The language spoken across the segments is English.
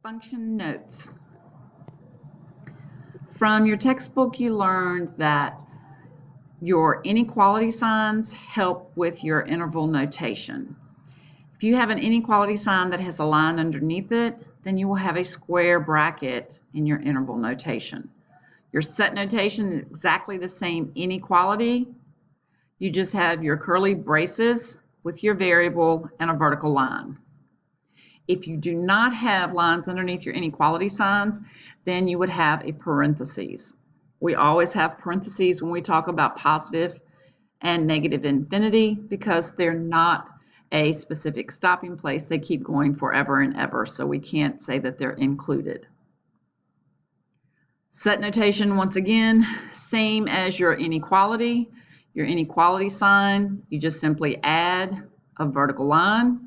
Function notes. From your textbook, you learned that your inequality signs help with your interval notation. If you have an inequality sign that has a line underneath it, then you will have a square bracket in your interval notation. Your set notation is exactly the same inequality. You just have your curly braces with your variable and a vertical line. If you do not have lines underneath your inequality signs, then you would have a parentheses. We always have parentheses when we talk about positive and negative infinity because they're not a specific stopping place. They keep going forever and ever, so we can't say that they're included. Set notation, once again, same as your inequality. Your inequality sign, you just simply add a vertical line.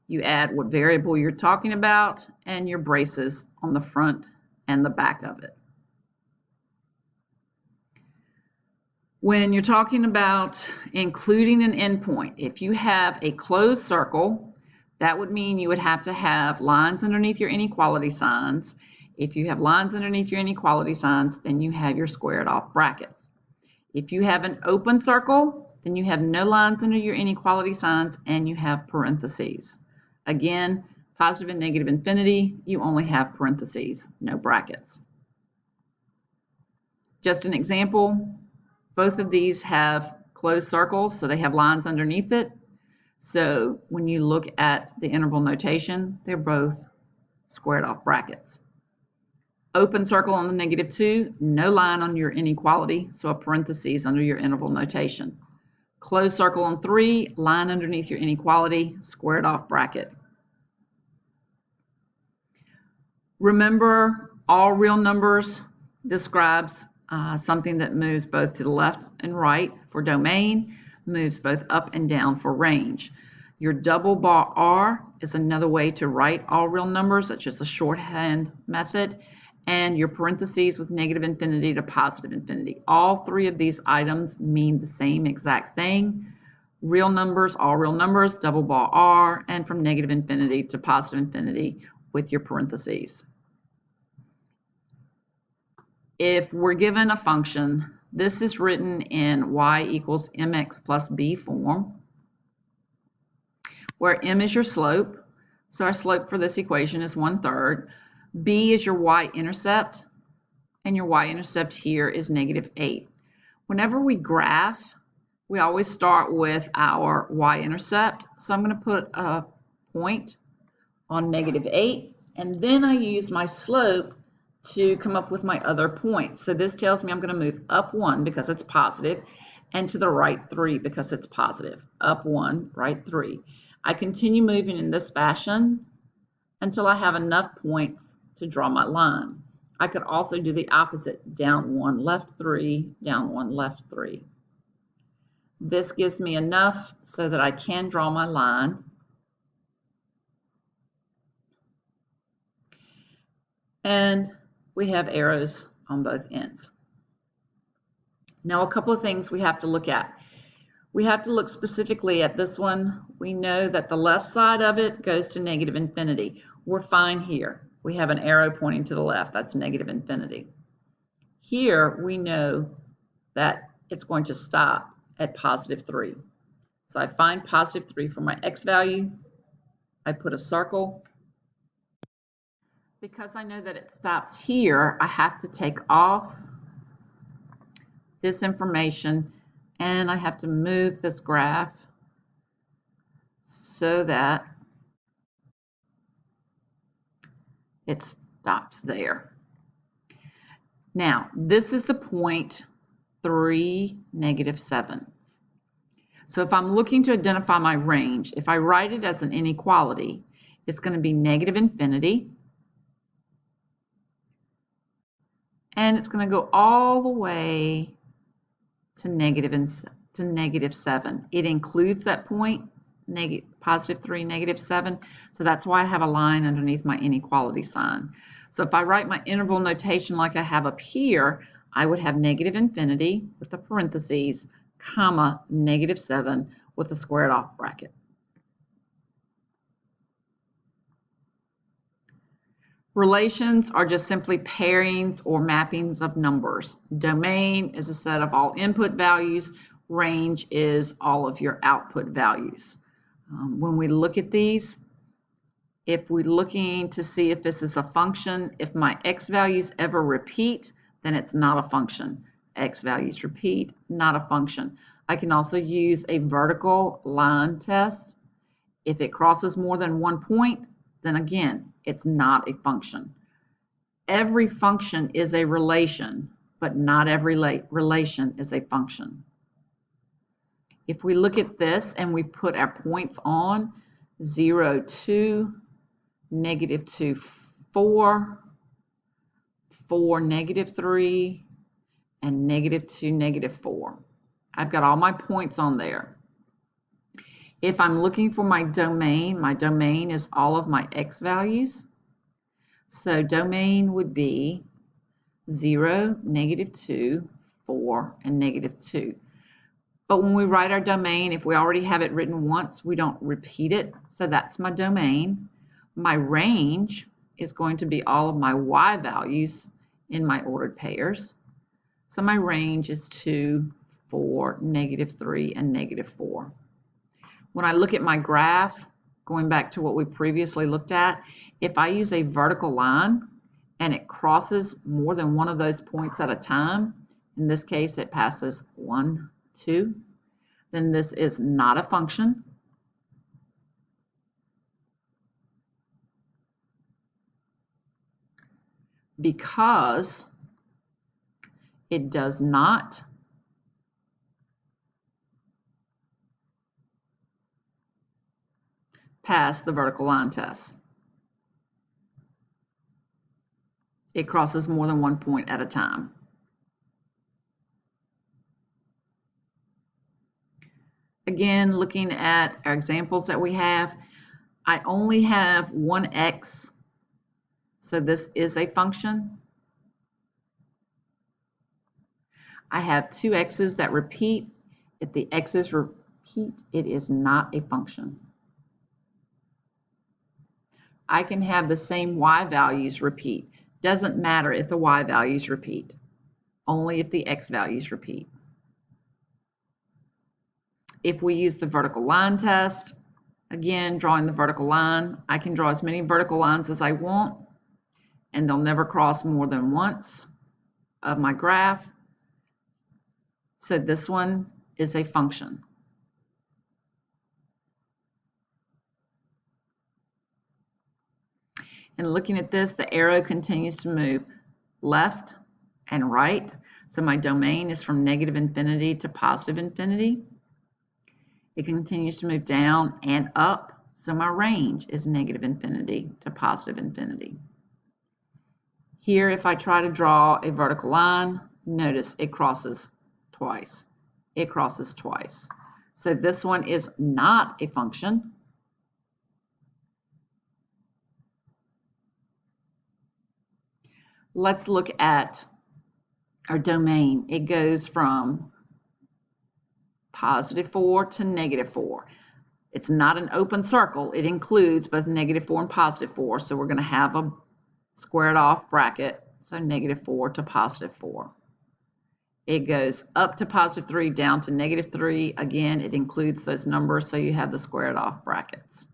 You add what variable you're talking about and your braces on the front and the back of it. When you're talking about including an endpoint, if you have a closed circle, that would mean you would have to have lines underneath your inequality signs. If you have lines underneath your inequality signs, then you have your squared off brackets. If you have an open circle, then you have no lines under your inequality signs and you have parentheses. Again, positive and negative infinity, you only have parentheses, no brackets. Just an example, both of these have closed circles, so they have lines underneath it. So when you look at the interval notation, they're both squared off brackets. Open circle on the -2, no line on your inequality, so a parentheses under your interval notation. Closed circle on 3, line underneath your inequality, squared off bracket. Remember, all real numbers describes something that moves both to the left and right for domain, moves both up and down for range. Your double bar R is another way to write all real numbers, such as the shorthand method, and your parentheses with negative infinity to positive infinity. All three of these items mean the same exact thing. Real numbers, all real numbers, double bar R, and from negative infinity to positive infinity with your parentheses. If we're given a function, this is written in y equals mx plus b form, where m is your slope. So our slope for this equation is 1/3. B is your y-intercept, and your y-intercept here is -8. Whenever we graph, we always start with our y-intercept. So I'm going to put a point on -8, and then I use my slope to come up with my other point. So this tells me I'm going to move up 1 because it's positive, and to the right 3 because it's positive. Up 1, right 3. I continue moving in this fashion until I have enough points to draw my line. I could also do the opposite, down 1, left 3, down 1, left 3. This gives me enough so that I can draw my line. And we have arrows on both ends. Now, a couple of things we have to look at. We have to look specifically at this one. We know that the left side of it goes to negative infinity. We're fine here. We have an arrow pointing to the left. That's negative infinity. Here, we know that it's going to stop at +3. So I find +3 for my x value. I put a circle. Because I know that it stops here, I have to take off this information and I have to move this graph so that it stops there. Now, this is the point 3, -7. So if I'm looking to identify my range, if I write it as an inequality, it's going to be negative infinity. And it's going to go all the way to -7. It includes that point, +3, -7. So that's why I have a line underneath my inequality sign. So if I write my interval notation like I have up here, I would have negative infinity with the parentheses, comma, -7 with a squared off bracket. Relations are just simply pairings or mappings of numbers. Domain is a set of all input values. Range is all of your output values. When we look at these, if we're looking to see if this is a function, if my x values ever repeat, then it's not a function. X values repeat, not a function. I can also use a vertical line test. If it crosses more than one point, then again, it's not a function. Every function is a relation, but not every relation is a function. If we look at this and we put our points on 0, 2, -2, 4, 4, -3, and -2, -4. I've got all my points on there. If I'm looking for my domain is all of my x values. So domain would be 0, -2, 4, and -2. But when we write our domain, if we already have it written once, we don't repeat it. So that's my domain. My range is going to be all of my y values in my ordered pairs. So my range is 2, 4, -3, and -4. When I look at my graph, going back to what we previously looked at, if I use a vertical line and it crosses more than one of those points at a time, in this case it passes 1, 2, then this is not a function. Because it does not pass the vertical line test. It crosses more than one point at a time. Again, looking at our examples that we have, I only have one x, so this is a function. I have two x's that repeat. If the x's repeat, it is not a function. I can have the same y values repeat. Doesn't matter if the y values repeat, only if the x values repeat. If we use the vertical line test, again, drawing the vertical line, I can draw as many vertical lines as I want, and they'll never cross more than once of my graph. So this one is a function. And looking at this, the arrow continues to move left and right. So my domain is from -infinity to +infinity. It continues to move down and up. So my range is -infinity to +infinity. Here, if I try to draw a vertical line, notice it crosses twice. It crosses twice. So this one is not a function. Let's look at our domain. It goes from +4 to -4. It's not an open circle. It includes both -4 and +4. So we're going to have a squared off bracket. So -4 to +4. It goes up to +3, down to -3. Again, it includes those numbers. So you have the squared off brackets.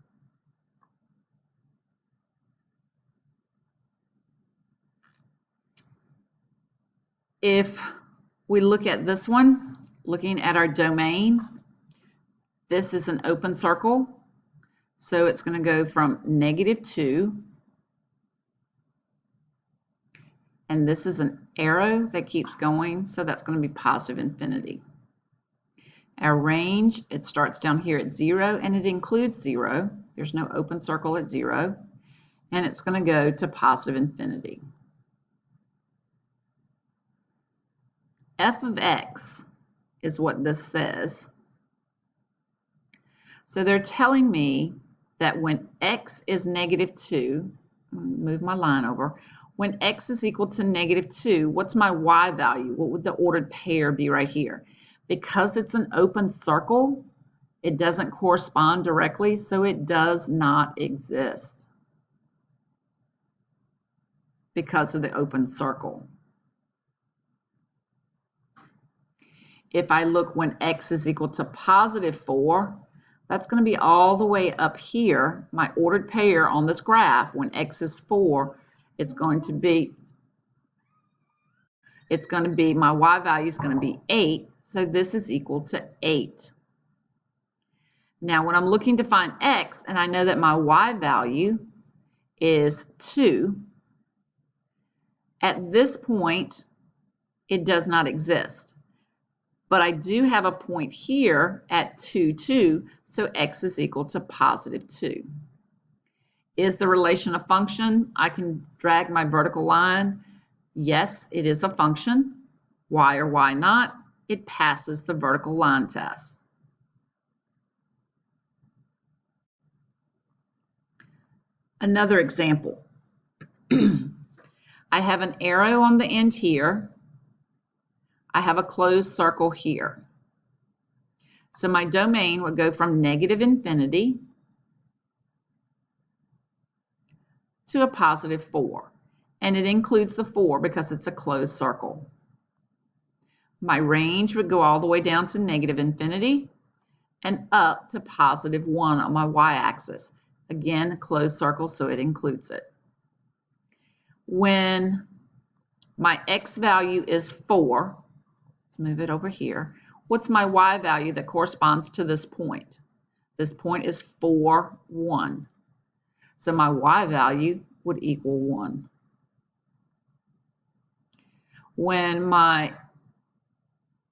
If we look at this one, looking at our domain, this is an open circle. So it's going to go from -2, and this is an arrow that keeps going, so that's going to be +infinity. Our range, it starts down here at 0, and it includes 0. There's no open circle at 0, and it's going to go to +infinity. F of x is what this says. So they're telling me that when x is -2, move my line over, when x is equal to -2, what's my y value? What would the ordered pair be right here? Because it's an open circle, it doesn't correspond directly, so it does not exist. because of the open circle. If I look when x is equal to positive 4, that's going to be all the way up here, my ordered pair on this graph. When x is 4, it's going to be my y value is going to be 8, so this is equal to 8. Now when I'm looking to find x and I know that my y value is 2, at this point it does not exist. But I do have a point here at 2, 2, so x is equal to positive 2. Is the relation a function? I can drag my vertical line. Yes, it is a function. Why or why not? It passes the vertical line test. Another example. I have an arrow on the end here. I have a closed circle here. So my domain would go from negative infinity to a positive 4. And it includes the 4 because it's a closed circle. My range would go all the way down to negative infinity and up to positive 1 on my y-axis. Again, a closed circle, so it includes it. When my x value is 4, let's move it over here. What's my y value that corresponds to this point? This point is 4, 1. So my y value would equal 1. When my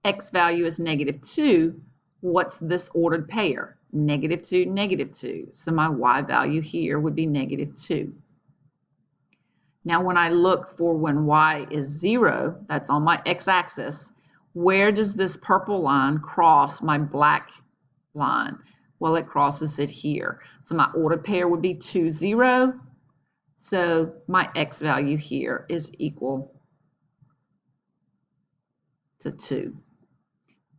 x value is negative 2, what's this ordered pair? Negative 2, negative 2. So my y value here would be negative 2. Now when I look for when y is 0, that's on my x-axis, where does this purple line cross my black line? Well, it crosses it here. So my ordered pair would be 2, 0. So my x value here is equal to 2.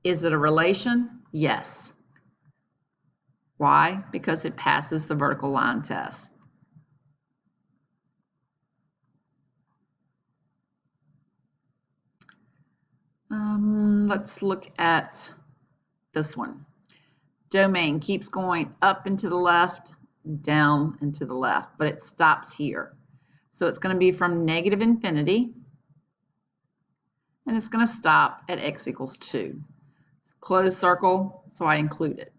Is it a relation? Yes. Why? Because it passes the vertical line test. Let's look at this one. Domain keeps going up and to the left, down and to the left, but it stops here. So it's going to be from negative infinity, and it's going to stop at x equals 2. Closed circle, so I include it.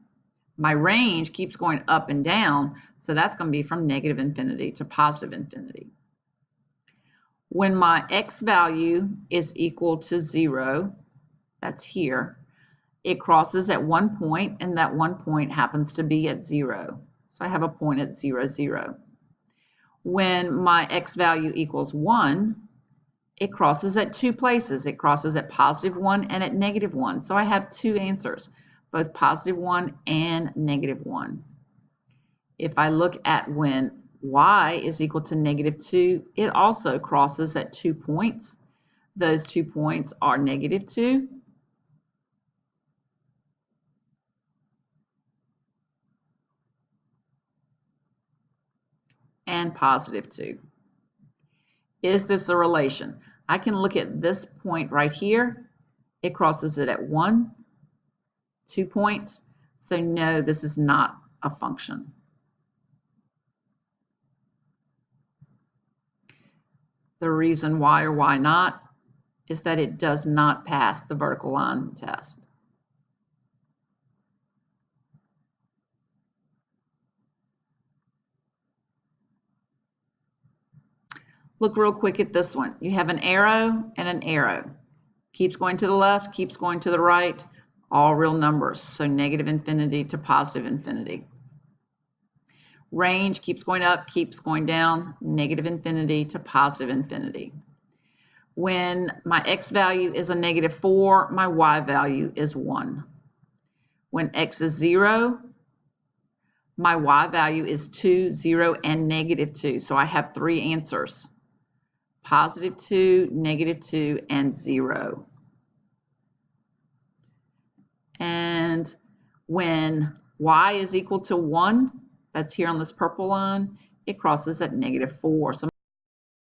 My range keeps going up and down, so that's going to be from negative infinity to positive infinity. When my x value is equal to 0, that's here, it crosses at one point, and that one point happens to be at 0. So I have a point at 0, 0. When my x value equals 1, it crosses at two places. It crosses at positive 1 and at negative 1. So I have two answers, both positive 1 and negative 1. If I look at when y is equal to negative 2, it also crosses at 2 points. Those 2 points are negative 2 and positive 2. Is this a relation? I can look at this point right here. It crosses it at 1, 2 points. So no, this is not a function. The reason why or why not is that it does not pass the vertical line test. Look real quick at this one. You have an arrow and an arrow. Keeps going to the left, keeps going to the right, all real numbers. So negative infinity to positive infinity. Range keeps going up, keeps going down, negative infinity to positive infinity. When my x value is a negative 4, my y value is 1. When x is 0, my y value is 2, 0, and negative 2. So I have three answers. Positive 2, negative 2, and 0. And when y is equal to 1, that's here on this purple line, it crosses at negative 4. So